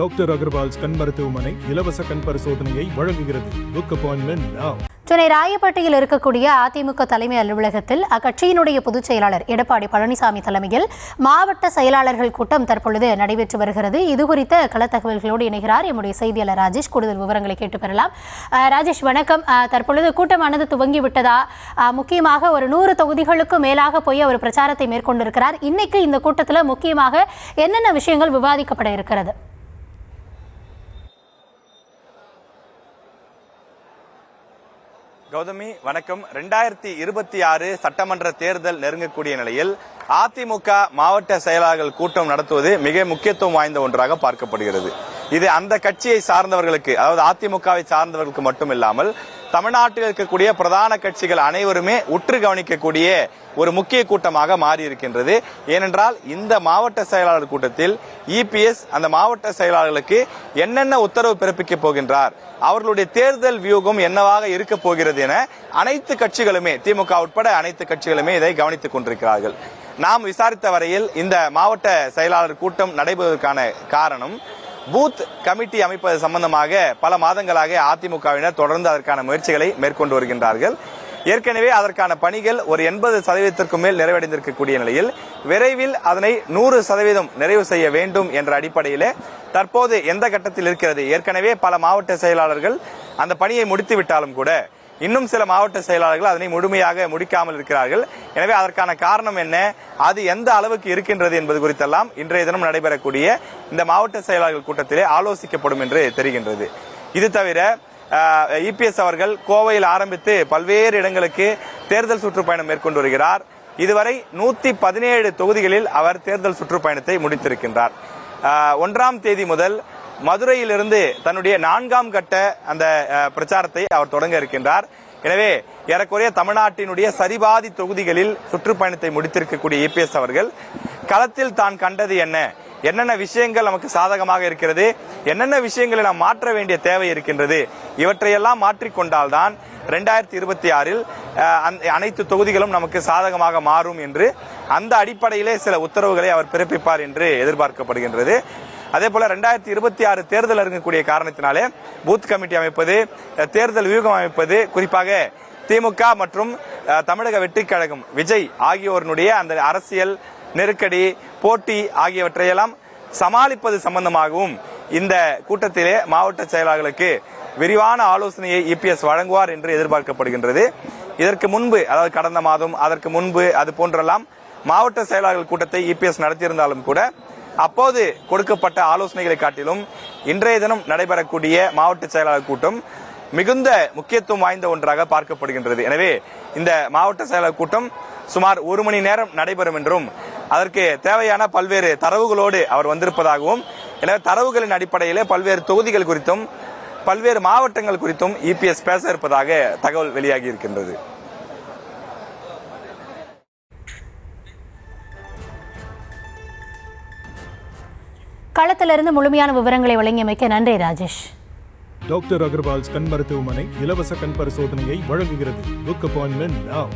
Doctor Agarwal's கண் மருத்துவமனை இலவச கண் பரிசோதனையை வழங்குகிறது. Book appointment now. சென்னை ராயப்பேட்டையில் இருக்கக்கூடிய அதிமுக தலைமை அலுவலகத்தில் அக்கட்சியினுடைய பொதுச் செயலாளர் எடப்பாடி பழனிசாமி தலைமையில் மாவட்ட செயலாளர்கள் கூட்டம் தற்பொழுது நடைபெற்று வருகிறது. இதுகுறித்த களத்தகவல்களோடு இணைகிறார் எம்முடைய செய்தியாளர் ராஜேஷ். கூடுதல் விவரங்களை கேட்டு பெறலாம். ராஜேஷ் வணக்கம். தற்பொழுது கூட்டமானது துவங்கிவிட்டதா? முக்கியமாக ஒரு 100 தொகுதிகளுக்கு மேலாக போய் அவர் பிரச்சாரத்தை மேற்கொண்டிருக்கிறார். இன்னைக்கு இந்த கூட்டத்தில் முக்கியமாக என்னென்ன விஷயங்கள் விவாதிக்கப்பட இருக்கிறது? கௌதமி வணக்கம். 2026 சட்டமன்ற தேர்தல் நெருங்கக்கூடிய நிலையில் அதிமுக மாவட்ட செயலாளர்கள் கூட்டம் நடத்துவது மிக முக்கியத்துவம் வாய்ந்த ஒன்றாக பார்க்கப்படுகிறது. இது அந்த கட்சியை சார்ந்தவர்களுக்கு, அதாவது அதிமுகவை சார்ந்தவர்களுக்கு மட்டுமில்லாமல் தமிழ்நாட்டில் இருக்கக்கூடிய பிரதான கட்சிகள் அனைவருமே உற்று கவனிக்கக்கூடிய ஒரு முக்கிய கூட்டமாக மாறி இருக்கின்றது. ஏனென்றால் இந்த மாவட்ட செயலாளர் கூட்டத்தில் இபிஎஸ் அந்த மாவட்ட செயலாளர்களுக்கு என்னென்ன உத்தரவு பிறப்பிக்க போகின்றார், அவர்களுடைய தேர்தல் வியூகம் என்னவாக இருக்க போகிறது என அனைத்து கட்சிகளுமே, திமுக உட்பட அனைத்து கட்சிகளுமே இதை கவனித்துக் கொண்டிருக்கிறார்கள். நாம் விசாரித்த வரையில் இந்த மாவட்ட செயலாளர் கூட்டம் நடைபெறுவதற்கான காரணம், பூத் கமிட்டி அமைப்பது சம்பந்தமாக பல மாதங்களாக அதிமுகவினர் தொடர்ந்து அதற்கான முயற்சிகளை மேற்கொண்டு வருகின்றார்கள். ஏற்கனவே அதற்கான பணிகள் ஒரு 80% மேல் நிறைவடைந்திருக்கக்கூடிய நிலையில் விரைவில் அதனை 100% நிறைவு செய்ய வேண்டும் என்ற அடிப்படையில் தற்போது எந்த கட்டத்தில் இருக்கிறது? ஏற்கனவே பல மாவட்ட செயலாளர்கள் அந்த பணியை முடித்து விட்டாலும் கூட இன்னும் சில மாவட்ட செயலாளர்கள் அதனை முழுமையாக முடிக்காமல் இருக்கிறார்கள். எனவே அதற்கான காரணம் என்ன, அது எந்த அளவுக்கு இருக்கின்றது என்பது குறித்தெல்லாம் இன்றைய தினம் நடைபெறக்கூடிய இந்த மாவட்ட செயலாளர்கள் கூட்டத்திலே ஆலோசிக்கப்படும் என்று தெரிகின்றது. இது தவிர இபிஎஸ் அவர்கள் கோவையில் ஆரம்பித்து பல்வேறு இடங்களுக்கு தேர்தல் சுற்றுப்பயணம் மேற்கொண்டு வருகிறார். இதுவரை 117 தொகுதிகளில் அவர் தேர்தல் சுற்றுப்பயணத்தை முடித்திருக்கின்றார். 1ஆம் தேதி முதல் மதுரையிலிருந்து தன்னுடைய 4ஆம் கட்ட அந்த பிரச்சாரத்தை அவர் தொடங்க இருக்கின்றார். எனவே ஏறக்குறைய தமிழ்நாட்டினுடைய சரிபாதி தொகுதிகளில் சுற்றுப்பயணத்தை முடித்திருக்கக்கூடிய இபிஎஸ் அவர்கள் களத்தில் தான் கண்டது என்ன, என்னென்ன விஷயங்கள் நமக்கு சாதகமாக இருக்கிறது, என்னென்ன விஷயங்களை நாம் மாற்ற வேண்டிய தேவை இருக்கின்றது, இவற்றையெல்லாம் மாற்றிக்கொண்டால்தான் 2026 அனைத்து தொகுதிகளும் நமக்கு சாதகமாக மாறும் என்று அந்த அடிப்படையிலே சில உத்தரவுகளை அவர் பிறப்பிப்பார் என்று எதிர்பார்க்கப்படுகின்றது. அதே போல 2026 தேர்தல் இருக்கக்கூடிய காரணத்தினாலே பூத் கமிட்டி அமைப்பது, தேர்தல் வியூகம் அமைப்பது, குறிப்பாக திமுக மற்றும் தமிழக வெற்றிக் கழகம் விஜய் ஆகியோருடைய அந்த அரசியல் நெருக்கடி, போட்டி ஆகியவற்றையெல்லாம் சமாளிப்பது சம்பந்தமாகவும் இந்த கூட்டத்திலே மாவட்ட செயலாளர்களுக்கு விரிவான ஆலோசனையை இபிஎஸ் வழங்குவார் என்று எதிர்பார்க்கப்படுகின்றது. இதற்கு முன்பு, அதாவது கடந்த மாதம், அதற்கு முன்பு அது போன்றெல்லாம் மாவட்ட செயலாளர்கள் கூட்டத்தை இபிஎஸ் நடத்தியிருந்தாலும் கூட அப்போது கொடுக்கப்பட்ட ஆலோசனைகளை காட்டிலும் இன்றைய தினம் நடைபெறக்கூடிய மாவட்ட செயலாளர் கூட்டம் மிகுந்த முக்கியத்துவம் வாய்ந்த ஒன்றாக பார்க்கப்படுகின்றது. எனவே இந்த மாவட்ட செயலாளர் கூட்டம் சுமார் 1 மணி நேரம் நடைபெறும் என்றும் அதற்கு தேவையான பல்வேறு தரவுகளோடு அவர் வந்திருப்பதாகவும், எனவே தரவுகளின் அடிப்படையிலே பல்வேறு தொகுதிகள் குறித்தும் பல்வேறு மாவட்டங்கள் குறித்தும் இபிஎஸ் பேச இருப்பதாக தகவல் வெளியாகி இருக்கின்றது. களத்திலிருந்து முழுமையான விவரங்களை வழங்கியமைக்க நன்றி ராஜேஷ். டாக்டர் அகர்வால்ஸ் கண் மருத்துவமனை இலவச கண் பரிசோதனையை வழங்குகிறது. Book appointment now.